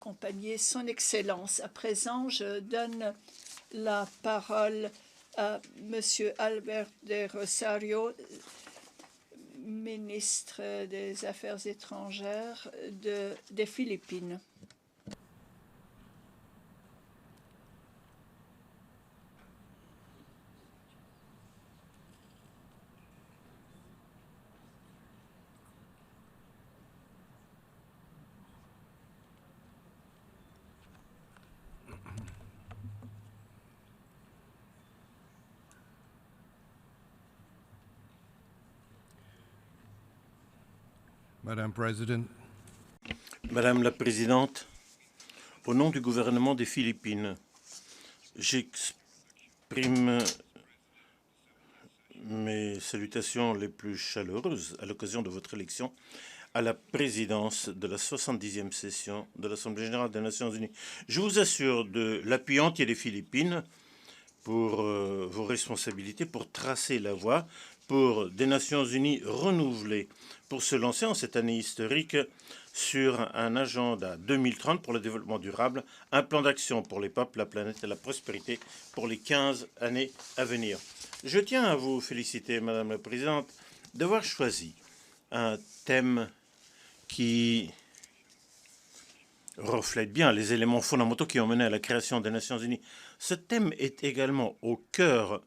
accompagner son Excellence. À présent, je donne la parole à Monsieur Albert de Rosario, ministre des Affaires étrangères des Philippines. Madame la Présidente, au nom du gouvernement des Philippines, j'exprime mes salutations les plus chaleureuses à l'occasion de votre élection à la présidence de la 70e session de l'Assemblée générale des Nations unies. Je vous assure de l'appui entier des Philippines pour vos responsabilités, pour tracer la voie, pour des Nations unies renouvelées, pour se lancer en cette année historique sur un agenda 2030 pour le développement durable, un plan d'action pour les peuples, la planète et la prospérité pour les 15 années à venir. Je tiens à vous féliciter, Madame la Présidente, d'avoir choisi un thème qui reflète bien les éléments fondamentaux qui ont mené à la création des Nations unies. Ce thème est également au cœur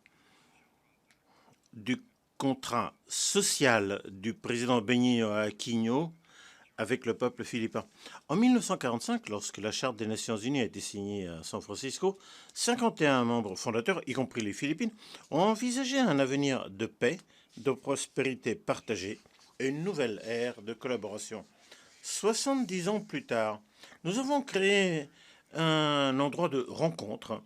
du contrat social du président Benigno Aquino avec le peuple philippin. En 1945, lorsque la Charte des Nations unies a été signée à San Francisco, 51 membres fondateurs, y compris les Philippines, ont envisagé un avenir de paix, de prospérité partagée et une nouvelle ère de collaboration. 70 ans plus tard, nous avons créé un endroit de rencontre,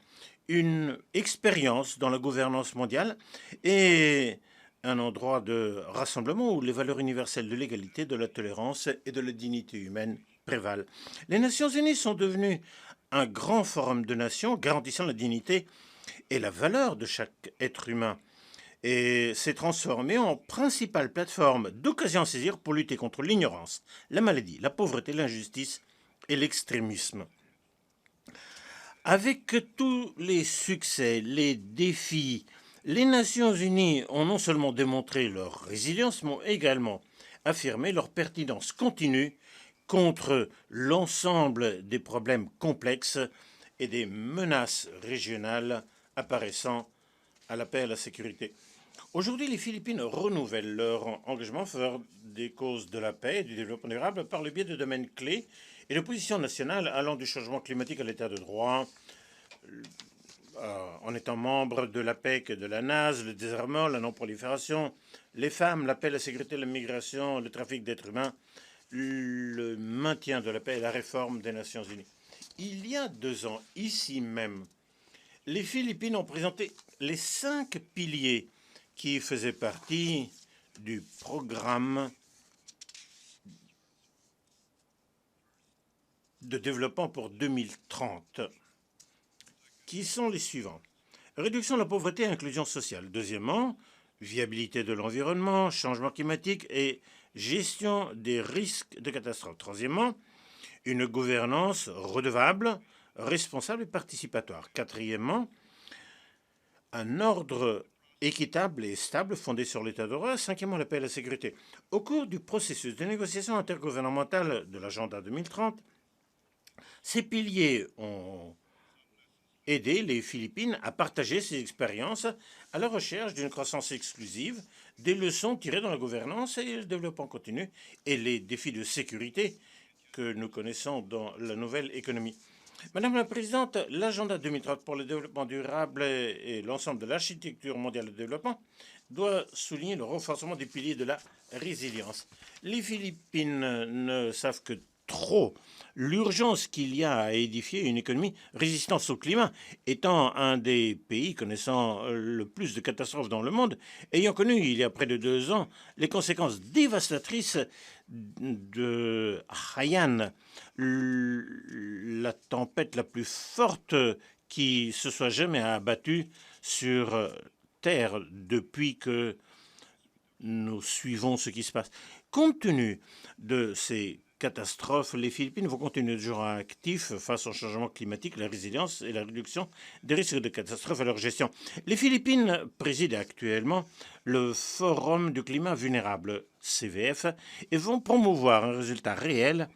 une expérience dans la gouvernance mondiale et un endroit de rassemblement où les valeurs universelles de l'égalité, de la tolérance et de la dignité humaine prévalent. Les Nations unies sont devenues un grand forum de nations garantissant la dignité et la valeur de chaque être humain et s'est transformé en principale plateforme d'occasion à saisir pour lutter contre l'ignorance, la maladie, la pauvreté, l'injustice et l'extrémisme. Avec tous les succès, les défis, les Nations unies ont non seulement démontré leur résilience, mais ont également affirmé leur pertinence continue contre l'ensemble des problèmes complexes et des menaces régionales apparaissant à la paix et à la sécurité. Aujourd'hui, les Philippines renouvellent leur engagement en faveur des causes de la paix et du développement durable par le biais de domaines clés et de positions nationales allant du changement climatique à l'état de droit, en étant membre de l'APEC et de la NAS, le désarmement, la non-prolifération, les femmes, la paix, la sécurité, la migration, le trafic d'êtres humains, le maintien de la paix et la réforme des Nations unies. Il y a 2 ans, ici même, les Philippines ont présenté les 5 piliers qui faisaient partie du programme de développement pour 2030, qui sont les suivants. Réduction de la pauvreté et inclusion sociale. Deuxièmement, viabilité de l'environnement, changement climatique et gestion des risques de catastrophe. Troisièmement, une gouvernance redevable, responsable et participatoire. Quatrièmement, un ordre équitable et stable fondé sur l'état de droit. Cinquièmement, la paix et la sécurité. Au cours du processus de négociation intergouvernementale de l'agenda 2030, ces piliers ont aidé les Philippines à partager ses expériences à la recherche d'une croissance exclusive, des leçons tirées dans la gouvernance et le développement continu et les défis de sécurité que nous connaissons dans la nouvelle économie. Madame la Présidente, l'agenda 2030 pour le développement durable et l'ensemble de l'architecture mondiale de développement doit souligner le renforcement des piliers de la résilience. Les Philippines ne savent que trop l'urgence qu'il y a à édifier une économie résistante au climat, étant un des pays connaissant le plus de catastrophes dans le monde, ayant connu il y a près de 2 ans les conséquences dévastatrices de Haiyan, la tempête la plus forte qui se soit jamais abattue sur Terre depuis que nous suivons ce qui se passe. Compte tenu de ces catastrophe, les Philippines vont continuer de jouer actif face au changement climatique, la résilience et la réduction des risques de catastrophe à leur gestion. Les Philippines président actuellement le Forum du climat vulnérable, CVF, et vont promouvoir un résultat réel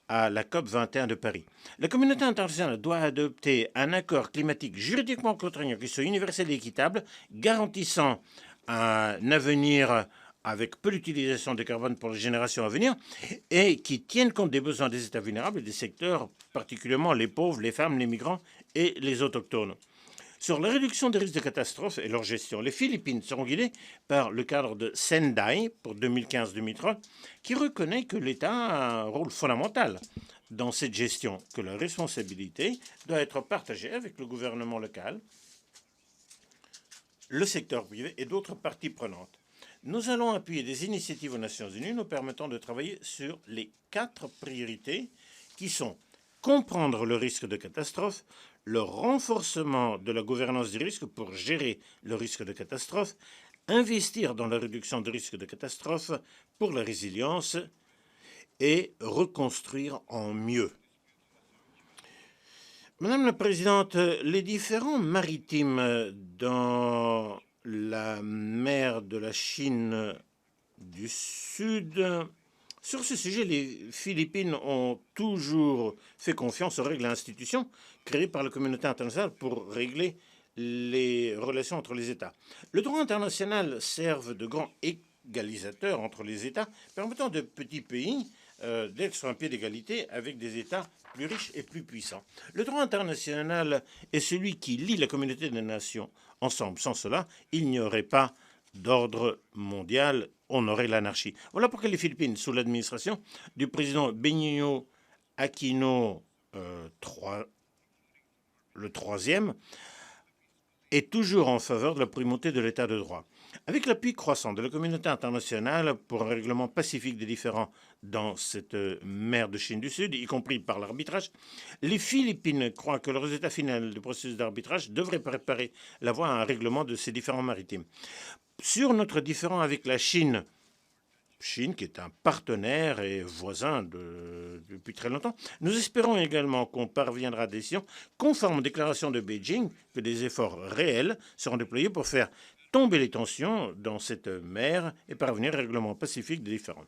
à la COP 21 de Paris. La communauté internationale doit adopter un accord climatique juridiquement contraignant qui soit universel et équitable, garantissant un avenir avec peu d'utilisation de carbone pour les générations à venir et qui tienne compte des besoins des États vulnérables et des secteurs, particulièrement les pauvres, les femmes, les migrants et les autochtones. Sur la réduction des risques de catastrophes et leur gestion, les Philippines seront guidées par le cadre de Sendai pour 2015-2030, qui reconnaît que l'État a un rôle fondamental dans cette gestion, que la responsabilité doit être partagée avec le gouvernement local, le secteur privé et d'autres parties prenantes. Nous allons appuyer des initiatives aux Nations Unies nous permettant de travailler sur les 4 priorités qui sont comprendre le risque de catastrophe, le renforcement de la gouvernance du risque pour gérer le risque de catastrophe, investir dans la réduction du risque de catastrophe pour la résilience et reconstruire en mieux. Madame la Présidente, les différends maritimes dans la mer de la Chine du Sud, sur ce sujet, les Philippines ont toujours fait confiance aux règles et institutions créées par la communauté internationale pour régler les relations entre les États. Le droit international sert de grand égalisateur entre les États, permettant de petits pays d'être sur un pied d'égalité avec des États plus riches et plus puissants. Le droit international est celui qui lie la communauté des nations ensemble. Sans cela, il n'y aurait pas d'ordre mondial, on aurait l'anarchie. Voilà pourquoi les Philippines, sous l'administration du président Benigno Aquino le troisième, est toujours en faveur de la primauté de l'état de droit. Avec l'appui croissant de la communauté internationale pour un règlement pacifique des différends dans cette mer de Chine du Sud, y compris par l'arbitrage, les Philippines croient que le résultat final du processus d'arbitrage devrait préparer la voie à un règlement de ces différends maritimes. Sur notre différend avec la Chine qui est un partenaire et voisin depuis très longtemps, nous espérons également qu'on parviendra à des décisions conformes aux déclarations de Beijing, que des efforts réels seront déployés pour faire tomber les tensions dans cette mer et parvenir à un règlement pacifique des différends.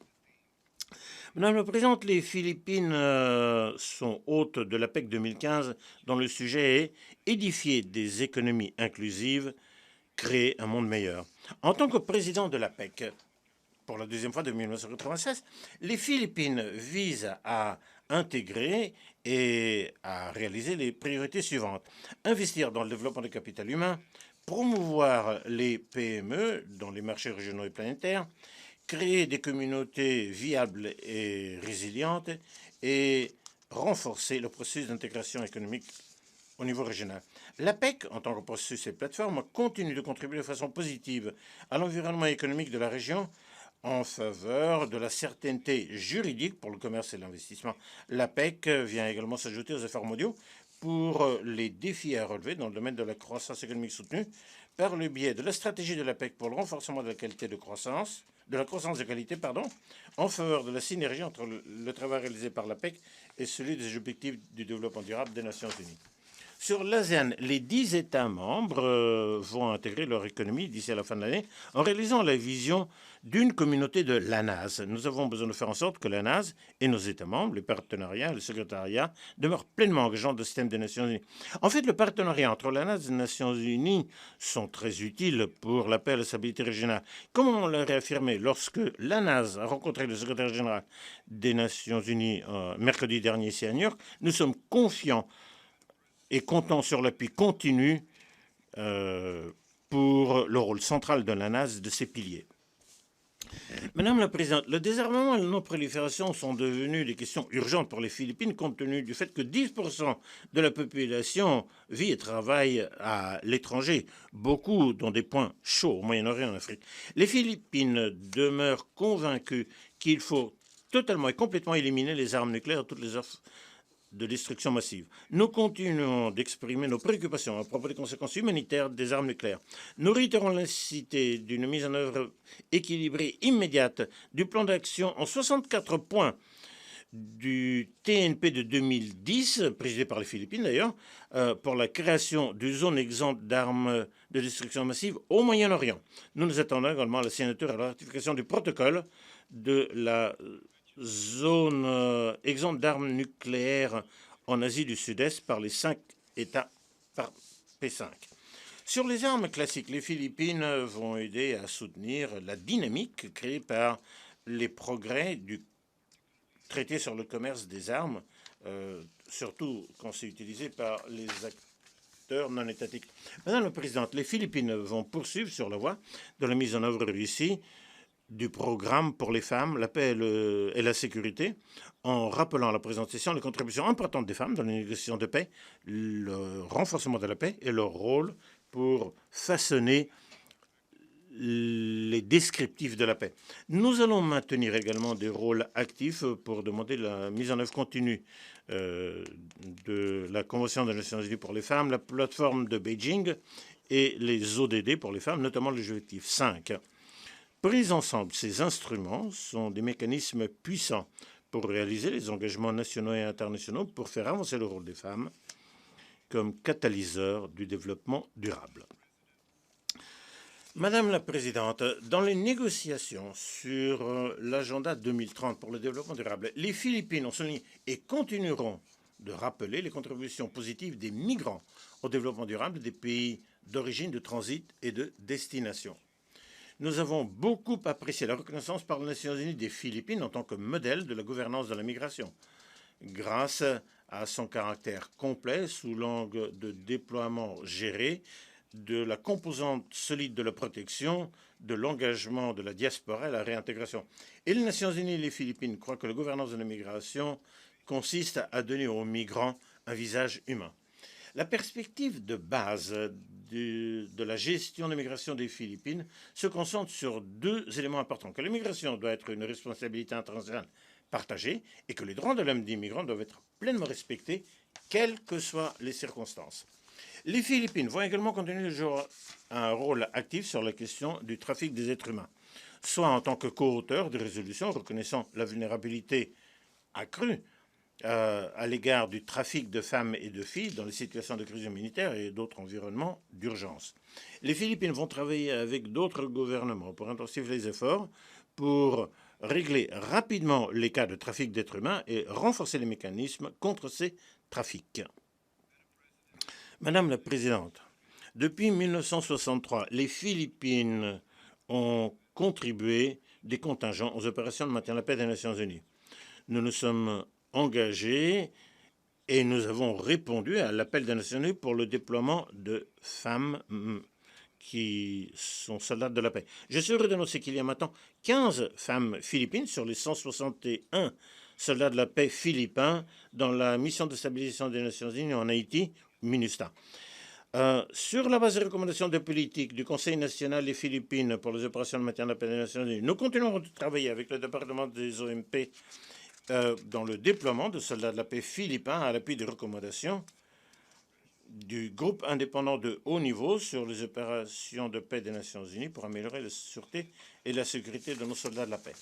Madame la Présidente, les Philippines sont hôtes de l'APEC 2015 dont le sujet est édifier des économies inclusives, créer un monde meilleur. En tant que président de l'APEC, pour la deuxième fois depuis 1996, les Philippines visent à intégrer et à réaliser les priorités suivantes. Investir dans le développement du capital humain, promouvoir les PME dans les marchés régionaux et planétaires, créer des communautés viables et résilientes et renforcer le processus d'intégration économique au niveau régional. L'APEC, en tant que processus et plateforme, continue de contribuer de façon positive à l'environnement économique de la région en faveur de la certainté juridique pour le commerce et l'investissement. L'APEC vient également s'ajouter aux efforts mondiaux pour les défis à relever dans le domaine de la croissance économique soutenue par le biais de la stratégie de l'APEC pour le renforcement de la qualité de croissance, de la croissance de qualité, en faveur de la synergie entre le travail réalisé par l'APEC et celui des objectifs du développement durable des Nations Unies. Sur l'ASEAN, les 10 États membres vont intégrer leur économie d'ici à la fin de l'année en réalisant la vision d'une communauté de l'ANAS. Nous avons besoin de faire en sorte que l'ANAS et nos États membres, les partenariats, le secrétariat, demeurent pleinement engageants dans le système des Nations Unies. En fait, le partenariat entre l'ANAS et les Nations Unies sont très utiles pour la paix et la stabilité régionale. Comme on l'a réaffirmé lorsque l'ANAS a rencontré le secrétaire général des Nations Unies mercredi dernier ici à New York, nous sommes confiants et comptant sur l'appui continu pour le rôle central de l'ANAS de ses piliers. Madame la Présidente, le désarmement et la non-prolifération sont devenus des questions urgentes pour les Philippines compte tenu du fait que 10% de la population vit et travaille à l'étranger, beaucoup dans des points chauds au Moyen-Orient et en Afrique. Les Philippines demeurent convaincues qu'il faut totalement et complètement éliminer les armes nucléaires et toutes les offres de destruction massive. Nous continuons d'exprimer nos préoccupations à propos des conséquences humanitaires des armes nucléaires. Nous réitérons la nécessité d'une mise en œuvre équilibrée immédiate du plan d'action en 64 points du TNP de 2010, présidé par les Philippines d'ailleurs, pour la création d'une zone exempte d'armes de destruction massive au Moyen-Orient. Nous attendons également la signature et la ratification du protocole de la zone exempte d'armes nucléaires en Asie du Sud-Est par les 5 États par P5. Sur les armes classiques, les Philippines vont aider à soutenir la dynamique créée par les progrès du traité sur le commerce des armes, surtout quand c'est utilisé par les acteurs non étatiques. Madame la Présidente, les Philippines vont poursuivre sur la voie de la mise en œuvre réussie du programme pour les femmes, la paix et la sécurité, en rappelant à la présente session les contributions importantes des femmes dans les négociations de paix, le renforcement de la paix et leur rôle pour façonner les descriptifs de la paix. Nous allons maintenir également des rôles actifs pour demander la mise en œuvre continue de la Convention des Nations Unies pour les femmes, la plateforme de Beijing et les ODD pour les femmes, notamment l'objectif 5. Pris ensemble, ces instruments sont des mécanismes puissants pour réaliser les engagements nationaux et internationaux pour faire avancer le rôle des femmes comme catalyseur du développement durable. Madame la Présidente, dans les négociations sur l'agenda 2030 pour le développement durable, les Philippines ont souligné et continueront de rappeler les contributions positives des migrants au développement durable des pays d'origine, de transit et de destination. Nous avons beaucoup apprécié la reconnaissance par les Nations Unies des Philippines en tant que modèle de la gouvernance de la migration, grâce à son caractère complet sous l'angle de déploiement géré, de la composante solide de la protection, de l'engagement de la diaspora et la réintégration. Et les Nations Unies et les Philippines croient que la gouvernance de la migration consiste à donner aux migrants un visage humain. La perspective de base de la gestion des migrations des Philippines se concentre sur deux éléments importants. Que l'immigration doit être une responsabilité internationale partagée et que les droits de l'homme des migrants doivent être pleinement respectés, quelles que soient les circonstances. Les Philippines vont également continuer de jouer un rôle actif sur la question du trafic des êtres humains, soit en tant que co-auteur de résolutions reconnaissant la vulnérabilité accrue à l'égard du trafic de femmes et de filles dans les situations de crise humanitaire et d'autres environnements d'urgence. Les Philippines vont travailler avec d'autres gouvernements pour intensifier les efforts pour régler rapidement les cas de trafic d'êtres humains et renforcer les mécanismes contre ces trafics. Madame la Présidente, depuis 1963, les Philippines ont contribué des contingents aux opérations de maintien de la paix des Nations Unies. Nous nous sommes engagés et nous avons répondu à l'appel des Nations Unies pour le déploiement de femmes qui sont soldats de la paix. Je suis heureux d'annoncer qu'il y a maintenant 15 femmes philippines sur les 161 soldats de la paix philippins dans la mission de stabilisation des Nations Unies en Haïti, MINUSTA. Sur la base des recommandations de politique du Conseil national des Philippines pour les opérations de maintien de la paix des Nations Unies, nous continuerons de travailler avec le département des OMP dans le déploiement de soldats de la paix philippins à l'appui des recommandations du groupe indépendant de haut niveau sur les opérations de paix des Nations Unies pour améliorer la sûreté et la sécurité de nos soldats de la paix.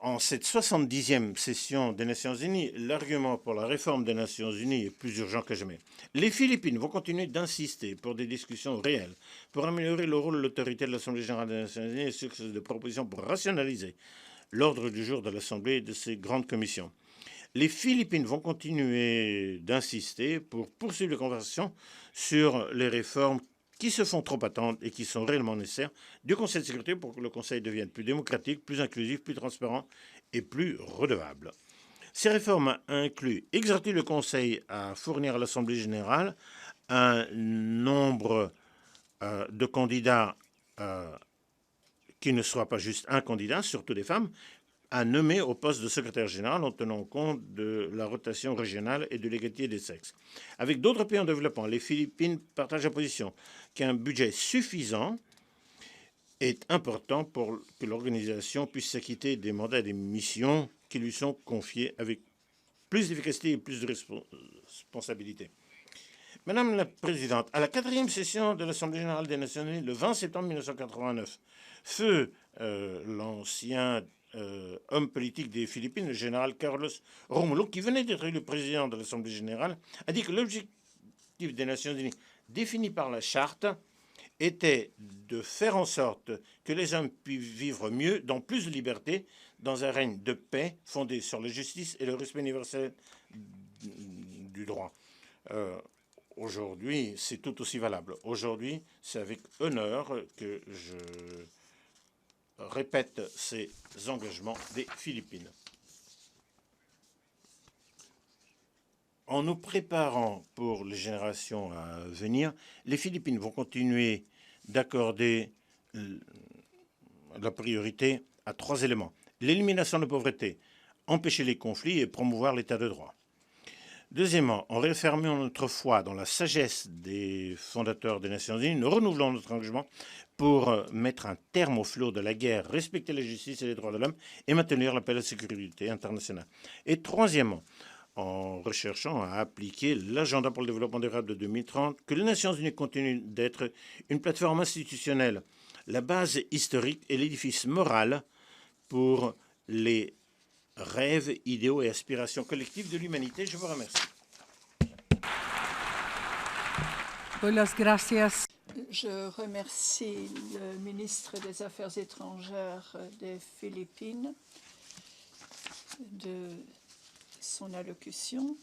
En cette 70e session des Nations Unies, l'argument pour la réforme des Nations Unies est plus urgent que jamais. Les Philippines vont continuer d'insister pour des discussions réelles, pour améliorer le rôle de l'autorité de l'Assemblée générale des Nations Unies et sur des propositions pour rationaliser l'ordre du jour de l'Assemblée et de ses grandes commissions. Les Philippines vont continuer d'insister pour poursuivre les conversations sur les réformes qui se font trop attendre et qui sont réellement nécessaires du Conseil de sécurité pour que le Conseil devienne plus démocratique, plus inclusif, plus transparent et plus redevable. Ces réformes incluent exhorter le Conseil à fournir à l'Assemblée générale un nombre de candidats qui ne soit pas juste un candidat, surtout des femmes, à nommer au poste de secrétaire général en tenant compte de la rotation régionale et de l'égalité des sexes. Avec d'autres pays en développement, les Philippines partagent la position qu'un budget suffisant est important pour que l'organisation puisse s'acquitter des mandats et des missions qui lui sont confiés avec plus d'efficacité et plus de responsabilité. Madame la Présidente, à la 4e session de l'Assemblée générale des Nations unies, le 20 septembre 1989, feu l'ancien homme politique des Philippines, le général Carlos Romulo, qui venait d'être élu président de l'Assemblée générale, a dit que l'objectif des Nations unies défini par la charte était de faire en sorte que les hommes puissent vivre mieux, dans plus de liberté, dans un règne de paix fondé sur la justice et le respect universel du droit. Aujourd'hui, c'est tout aussi valable. Aujourd'hui, c'est avec honneur que je répète ces engagements des Philippines. En nous préparant pour les générations à venir, les Philippines vont continuer d'accorder la priorité à 3 éléments. L'élimination de la pauvreté, empêcher les conflits et promouvoir l'état de droit. Deuxièmement, en réaffirmant notre foi dans la sagesse des fondateurs des Nations Unies, nous renouvelons notre engagement pour mettre un terme au flot de la guerre, respecter la justice et les droits de l'homme et maintenir la paix et la sécurité internationale. Et troisièmement, en recherchant à appliquer l'agenda pour le développement durable de 2030, que les Nations Unies continuent d'être une plateforme institutionnelle, la base historique et l'édifice moral pour les rêves, idéaux et aspirations collectives de l'humanité. Je vous remercie. Je remercie le ministre des Affaires étrangères des Philippines de son allocution.